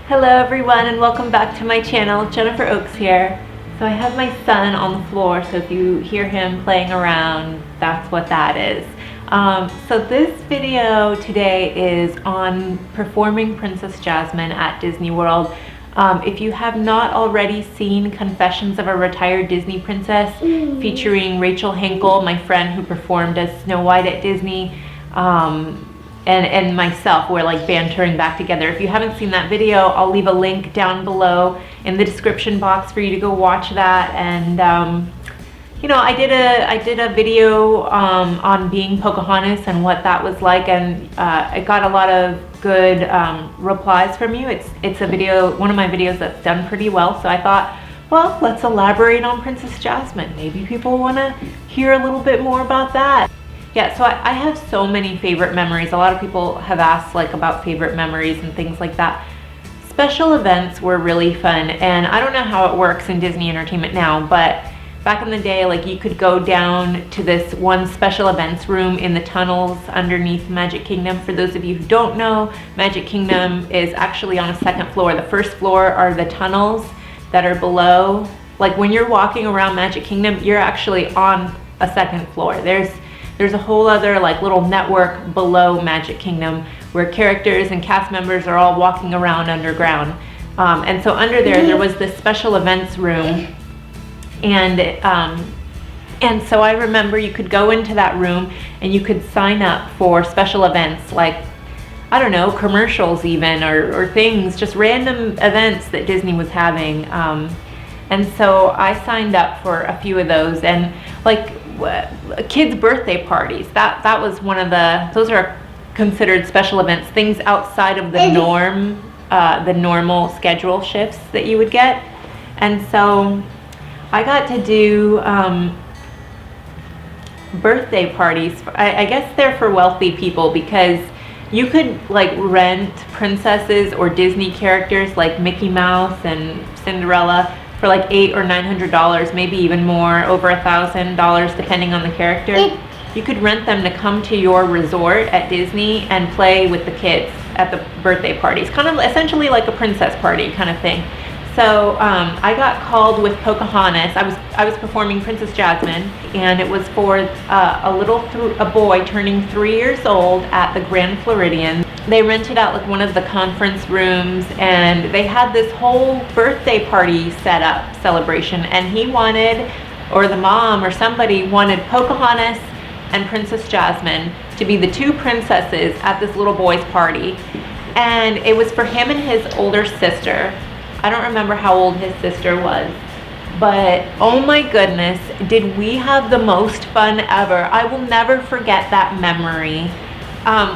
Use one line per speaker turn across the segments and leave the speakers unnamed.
Hello everyone and welcome back to my channel. Jennifer Oaks here. So I have my son on the floor, so if you hear him playing around, that's what that is. So this video today is on performing Princess Jasmine at Disney World. If you have not already seen Confessions of a Retired Disney Princess featuring Rachel Henkel, my friend who performed as Snow White at Disney, and myself, we're like bantering back together. If you haven't seen that video, I'll leave a link down below in the description box for you to go watch that. And you know, I did a video on Being Pocahontas and what that was like, and I got a lot of good replies from you. It's a video, one of my videos that's done pretty well. So I thought, well, let's elaborate on Princess Jasmine. Maybe people want to hear a little bit more about that. Yeah, so I have so many favorite memories. A lot of people have asked like about favorite memories and things like that. Special events were really fun, and I don't know how it works in Disney Entertainment now, but back in the day, like you could go down to this one special events room in the tunnels underneath Magic Kingdom. For those of you who don't know, Magic Kingdom is actually on a second floor. The first floor are the tunnels that are below. Like when you're walking around Magic Kingdom, you're actually on a second floor. There's a whole other like little network below Magic Kingdom where characters and cast members are all walking around underground. And so under there was this special events room. And so I remember you could go into that room and you could sign up for special events like, I don't know, commercials even, or things, just random events that Disney was having. And so I signed up for a few of those, and like kids' birthday parties, that was one of those are considered special events, things outside of the norm, the normal schedule shifts that you would get. And so I got to do birthday parties. I guess they're for wealthy people, because you could like rent princesses or Disney characters like Mickey Mouse and Cinderella for like $800 or $900, maybe even more, over $1,000 depending on the character. You could rent them to come to your resort at Disney and play with the kids at the birthday parties, kind of essentially like a princess party kind of thing. So I got called with Pocahontas. I was performing Princess Jasmine, and it was for a boy turning 3 years old at the Grand Floridian. They rented out like one of the conference rooms, and they had this whole birthday party set up, celebration, and he wanted, or the mom or somebody wanted, Pocahontas and Princess Jasmine to be the two princesses at this little boy's party. And it was for him and his older sister. I don't remember how old his sister was, but oh my goodness, did we have the most fun ever. I will never forget that memory.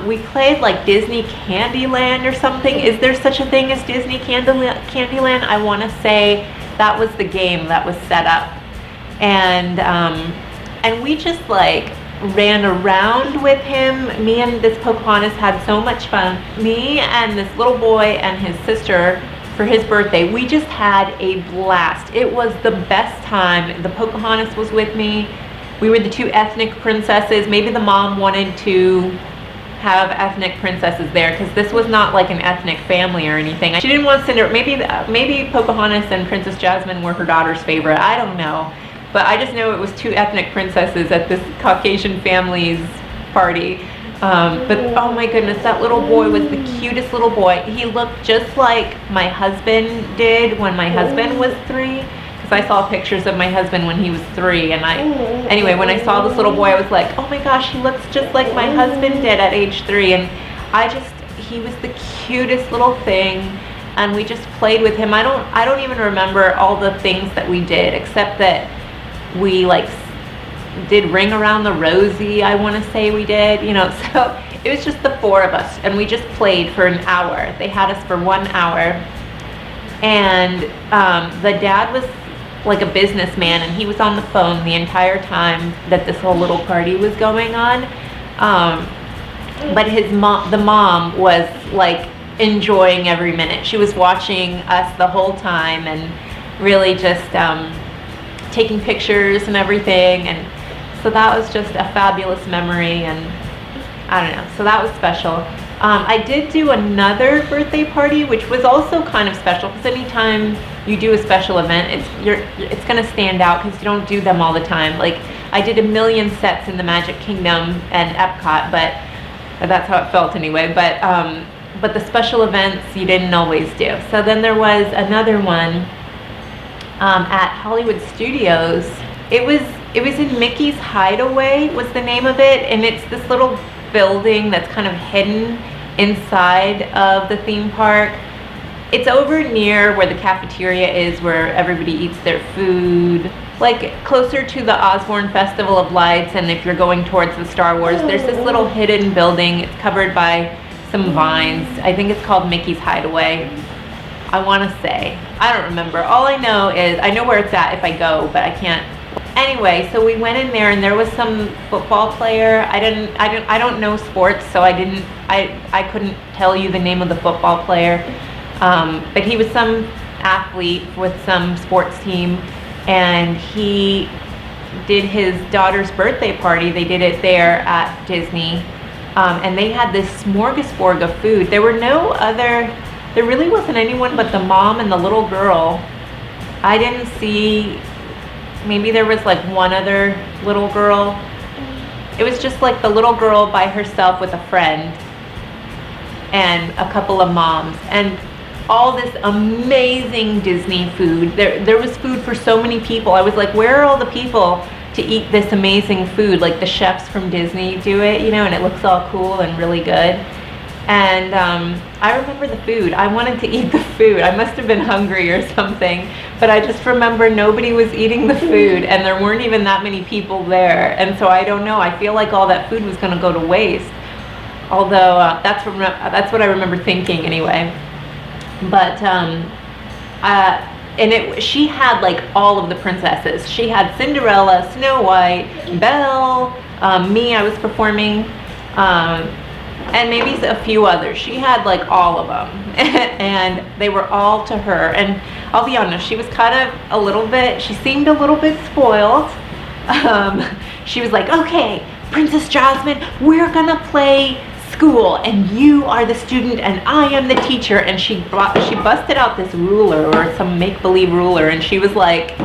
We played like Disney Candyland or something. Is there such a thing as Disney Candyland? I want to say that was the game that was set up. And we just like ran around with him. Me and this Pocahontas had so much fun. Me and this little boy and his sister, for his birthday, we just had a blast. It was the best time. The Pocahontas was with me. We were the two ethnic princesses. Maybe the mom wanted to have ethnic princesses there, because this was not like an ethnic family or anything. She didn't want Cinderella. Maybe Pocahontas and Princess Jasmine were her daughter's favorite. I don't know. But I just know it was two ethnic princesses at this Caucasian family's party. But oh my goodness, that little boy was the cutest little boy. He looked just like my husband did when my husband was 3. Because I saw pictures of my husband when he was 3. And anyway, when I saw this little boy, I was like, oh my gosh, he looks just like my husband did at age 3. And he was the cutest little thing. And we just played with him. I don't even remember all the things that we did, except that we like did Ring Around the Rosie, I want to say we did, you know. So it was just the 4 of us, and we just played for an hour. They had us for 1 hour, and the dad was like a businessman, and he was on the phone the entire time that this whole little party was going on. But the mom was like enjoying every minute. She was watching us the whole time and really just taking pictures and everything. And so that was just a fabulous memory, and I don't know, so that was special. I did do another birthday party, which was also kind of special because anytime you do a special event, it's going to stand out because you don't do them all the time. Like I did a million sets in the Magic Kingdom and Epcot, but that's how it felt anyway. But the special events you didn't always do. So then there was another one at Hollywood Studios. It was in Mickey's Hideaway was the name of it, and it's this little building that's kind of hidden inside of the theme park. It's over near where the cafeteria is, where everybody eats their food, like closer to the Osborne Festival of Lights. And if you're going towards the Star Wars, there's this little hidden building. It's covered by some vines. I think it's called Mickey's Hideaway, I want to say. I don't remember. All I know is I know where it's at if I go, but I can't. Anyway, so we went in there and there was some football player. I don't know sports, so I couldn't tell you the name of the football player. But he was some athlete with some sports team, and he did his daughter's birthday party. They did it there at Disney, and they had this smorgasbord of food. There really wasn't anyone but the mom and the little girl. I didn't see. Maybe there was like one other little girl. It was just like the little girl by herself with a friend and a couple of moms, and all this amazing Disney food. There was food for so many people. I was like, where are all the people to eat this amazing food? Like the chefs from Disney do it, and it looks all cool and really good. And I remember the food. I wanted to eat the food. I must have been hungry or something, but I just remember nobody was eating the food, and there weren't even that many people there. And so I don't know. I feel like all that food was going to go to waste. Although that's what I remember thinking anyway. But she had like all of the princesses. She had Cinderella, Snow White, Belle, me. I was performing. And maybe a few others. She had like all of them, and they were all to her. And I'll be honest, she was she seemed a little bit spoiled. She was like, okay, Princess Jasmine, we're gonna play school, and you are the student, and I am the teacher. And she busted out this ruler, or some make-believe ruler, and she was like,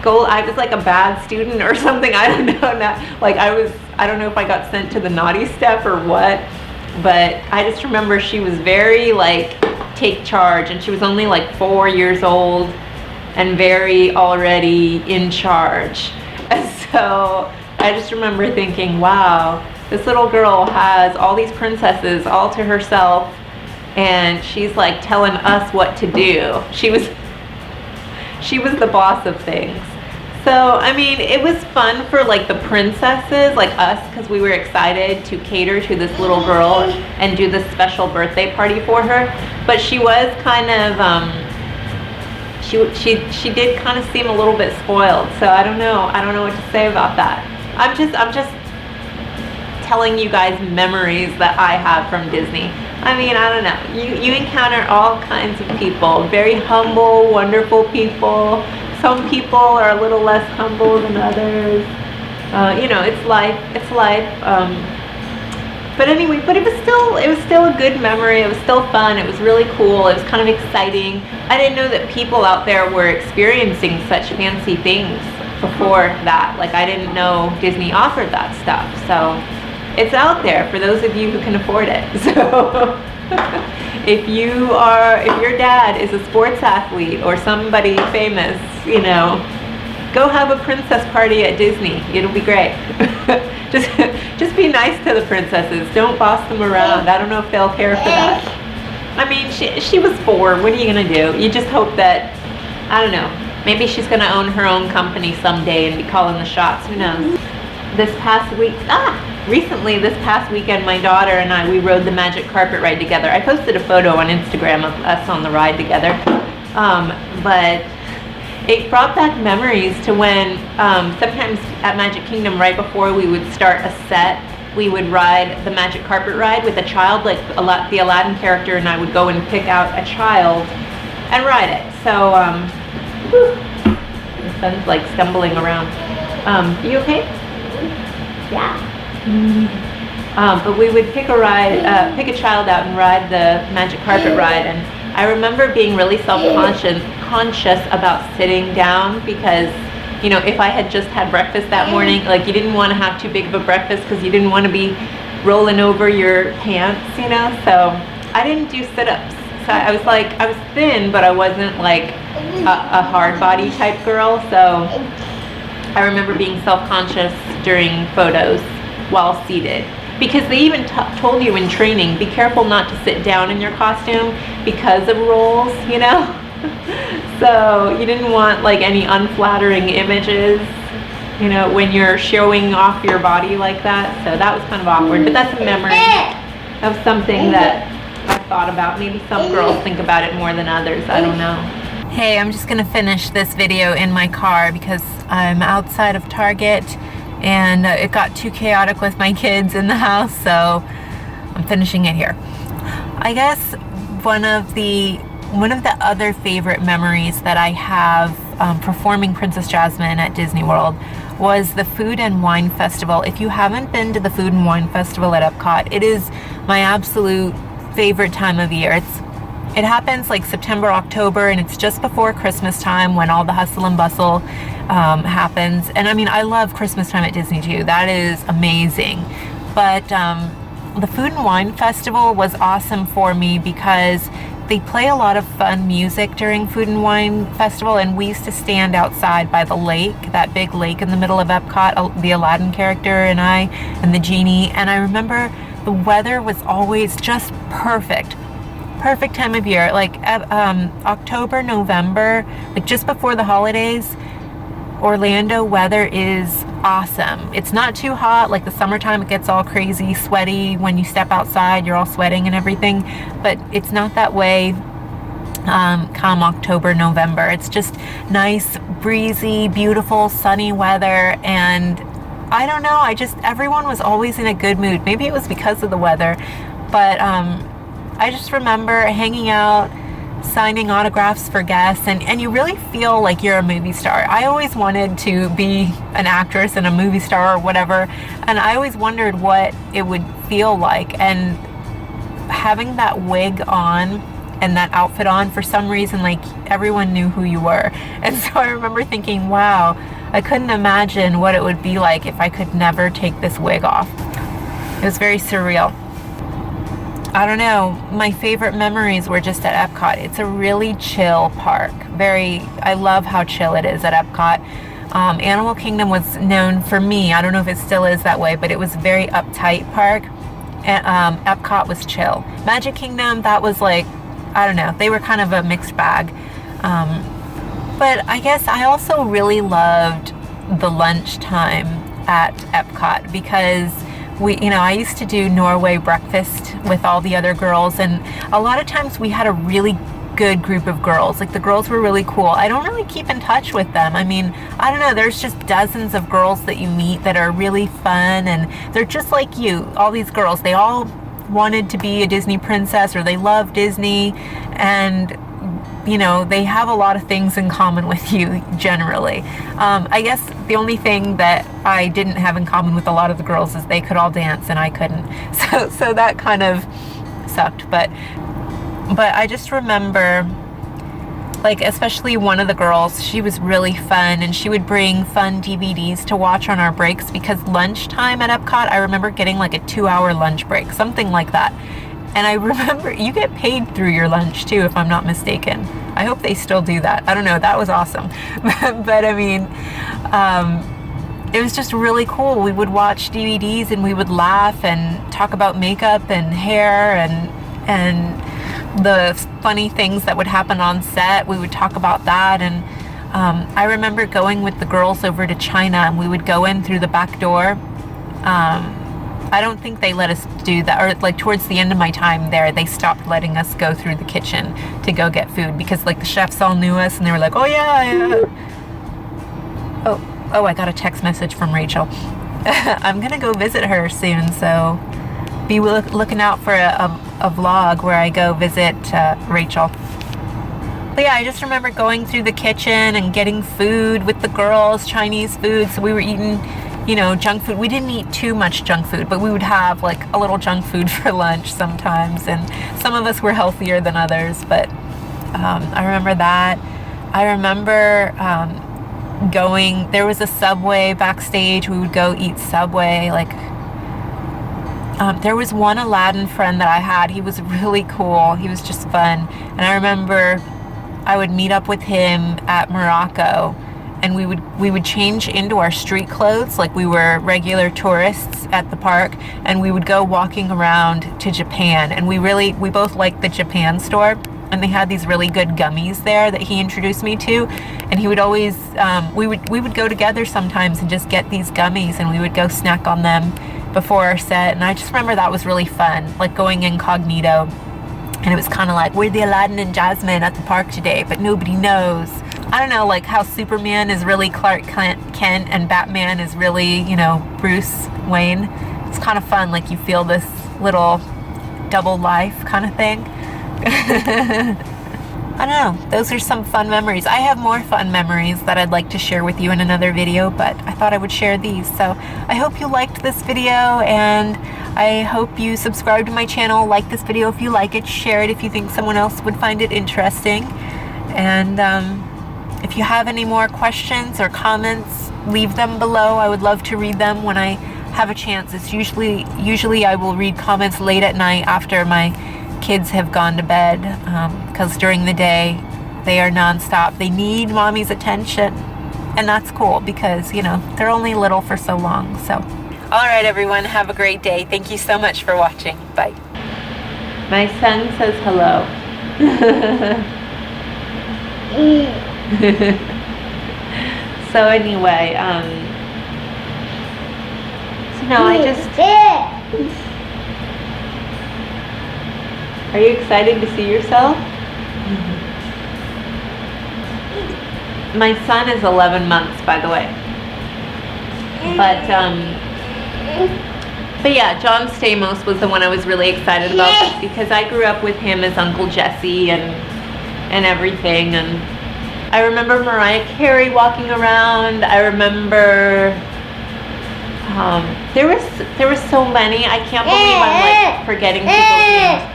I was like a bad student or something. I don't know. I don't know if I got sent to the naughty step or what, but I just remember she was very like take charge, and she was only like 4 years old and very already in charge. And so I just remember thinking, wow, this little girl has all these princesses all to herself, and she's like telling us what to do. She was the boss of things. So, I mean, it was fun for like the princesses, like us, because we were excited to cater to this little girl and do this special birthday party for her. But she was kind of, she did kind of seem a little bit spoiled. So I don't know what to say about that. I'm just telling you guys memories that I have from Disney. I mean, I don't know. You encounter all kinds of people, very humble, wonderful people. Some people are a little less humble than others. It's life. But anyway, it was still a good memory. It was still fun. It was really cool. It was kind of exciting. I didn't know that people out there were experiencing such fancy things before that. Like, I didn't know Disney offered that stuff. So it's out there for those of you who can afford it. So if your dad is a sports athlete or somebody famous, go have a princess party at Disney. It'll be great. just be nice to the princesses. Don't boss them around. I don't know if they'll care for that. I mean, she was 4. What are you gonna do? You just hope that, I don't know, maybe she's gonna own her own company someday and be calling the shots. Who knows? Recently, this past weekend, my daughter and I, we rode the magic carpet ride together. I posted a photo on Instagram of us on the ride together. But it brought back memories to when sometimes at Magic Kingdom, right before we would start a set, we would ride the magic carpet ride with a child, like the Aladdin character, and I would go and pick out a child and ride it. So, my son's like stumbling around. You okay?
Yeah.
But we would pick a child out and ride the magic carpet ride. And I remember being really conscious about sitting down because, you know, if I had just had breakfast that morning, like you didn't want to have too big of a breakfast because you didn't want to be rolling over your pants, you know. So I didn't do sit-ups. So I was thin, but I wasn't like a hard body type girl. So I remember being self-conscious during photos while seated. Because they even told you in training, be careful not to sit down in your costume because of rolls, you know? So you didn't want like any unflattering images, you know, when you're showing off your body like that. So that was kind of awkward, but that's a memory of something that I thought about. Maybe some girls think about it more than others, I don't know. Hey, I'm just gonna finish this video in my car because I'm outside of Target and it got too chaotic with my kids in the house, so I'm finishing it here. I guess one of the other favorite memories that I have performing Princess Jasmine at Disney World was the Food and Wine Festival. If you haven't been to the Food and Wine Festival at Epcot, it is my absolute favorite time of year. It happens like September, October, and it's just before Christmas time when all the hustle and bustle happens. And I mean, I love Christmas time at Disney too. That is amazing. But the Food and Wine Festival was awesome for me because they play a lot of fun music during Food and Wine Festival, and we used to stand outside by the lake, that big lake in the middle of Epcot, the Aladdin character and I, and the genie. And I remember the weather was always just perfect time of year, like October, November, like just before the holidays. Orlando weather is awesome. It's not too hot. Like the summertime, it gets all crazy sweaty when you step outside, you're all sweating and everything, but it's not that way come October, November. It's just nice, breezy, beautiful, sunny weather. And I don't know, everyone was always in a good mood. Maybe it was because of the weather, but I just remember hanging out, signing autographs for guests, and you really feel like you're a movie star. I always wanted to be an actress and a movie star or whatever, and I always wondered what it would feel like. And having that wig on and that outfit on, for some reason, like everyone knew who you were. And so I remember thinking, wow, I couldn't imagine what it would be like if I could never take this wig off. It was very surreal. I don't know, my favorite memories were just at Epcot. It's a really chill park. I love how chill it is at Epcot. Animal Kingdom was known for me, I don't know if it still is that way, but it was a very uptight park. And Epcot was chill. Magic Kingdom, that was like, I don't know, they were kind of a mixed bag. But I guess I also really loved the lunchtime at Epcot because I used to do Norway breakfast with all the other girls, and a lot of times we had a really good group of girls. Like the girls were really cool. I don't really keep in touch with them. I mean, I don't know, there's just dozens of girls that you meet that are really fun, and they're just like you. All these girls, they all wanted to be a Disney princess, or they love Disney, and they have a lot of things in common with you generally. I guess the only thing that I didn't have in common with a lot of the girls is they could all dance and I couldn't. So that kind of sucked. But I just remember, like, especially one of the girls, she was really fun, and she would bring fun DVDs to watch on our breaks, because lunchtime at Epcot, I remember getting like a 2-hour lunch break, something like that. And I remember you get paid through your lunch too, if I'm not mistaken. I hope they still do that. I don't know, that was awesome. But I mean, it was just really cool. We would watch DVDs and we would laugh and talk about makeup and hair and the funny things that would happen on set. We would talk about that. And I remember going with the girls over to China, and we would go in through the back door. I don't think they let us do that, or like towards the end of my time there, they stopped letting us go through the kitchen to go get food, because like the chefs all knew us and they were like, oh yeah. Oh, I got a text message from Rachel. I'm gonna go visit her soon, so be looking out for a vlog where I go visit Rachel. But yeah, I just remember going through the kitchen and getting food with the girls, Chinese food. So we were eating you know, junk food. We didn't eat too much junk food, but we would have like a little junk food for lunch sometimes, and some of us were healthier than others, but I remember that. I remember there was a Subway backstage. We would go eat Subway. Like, there was one Aladdin friend that I had. He was really cool. He was just fun. And I remember I would meet up with him at Morocco, and we would change into our street clothes like we were regular tourists at the park, and we would go walking around to Japan. And we both liked the Japan store, and they had these really good gummies there that he introduced me to, and he would always we would go together sometimes and just get these gummies, and we would go snack on them before our set. And I just remember that was really fun, like going incognito, and it was kind of like, we're the Aladdin and Jasmine at the park today, but nobody knows. I don't know, like how Superman is really Clark Kent and Batman is really, you know, Bruce Wayne. It's kind of fun, like you feel this little double life kind of thing. I don't know, those are some fun memories. I have more fun memories that I'd like to share with you in another video, but I thought I would share these. So I hope you liked this video, and I hope you subscribe to my channel, like this video if you like it, share it if you think someone else would find it interesting. And if you have any more questions or comments, leave them below. I would love to read them when I have a chance. It's usually I will read comments late at night after my kids have gone to bed, because during the day they are nonstop. They need mommy's attention, and that's cool because, you know, they're only little for so long. So all right, everyone, have a great day. Thank you so much for watching. Bye. My son says hello. So anyway, so no, I just... Are you excited to see yourself? My son is 11 months, by the way. But yeah, John Stamos was the one I was really excited about, because I grew up with him as Uncle Jesse and everything. And I remember Mariah Carey walking around. I remember there was so many. I can't believe I'm like forgetting people's names.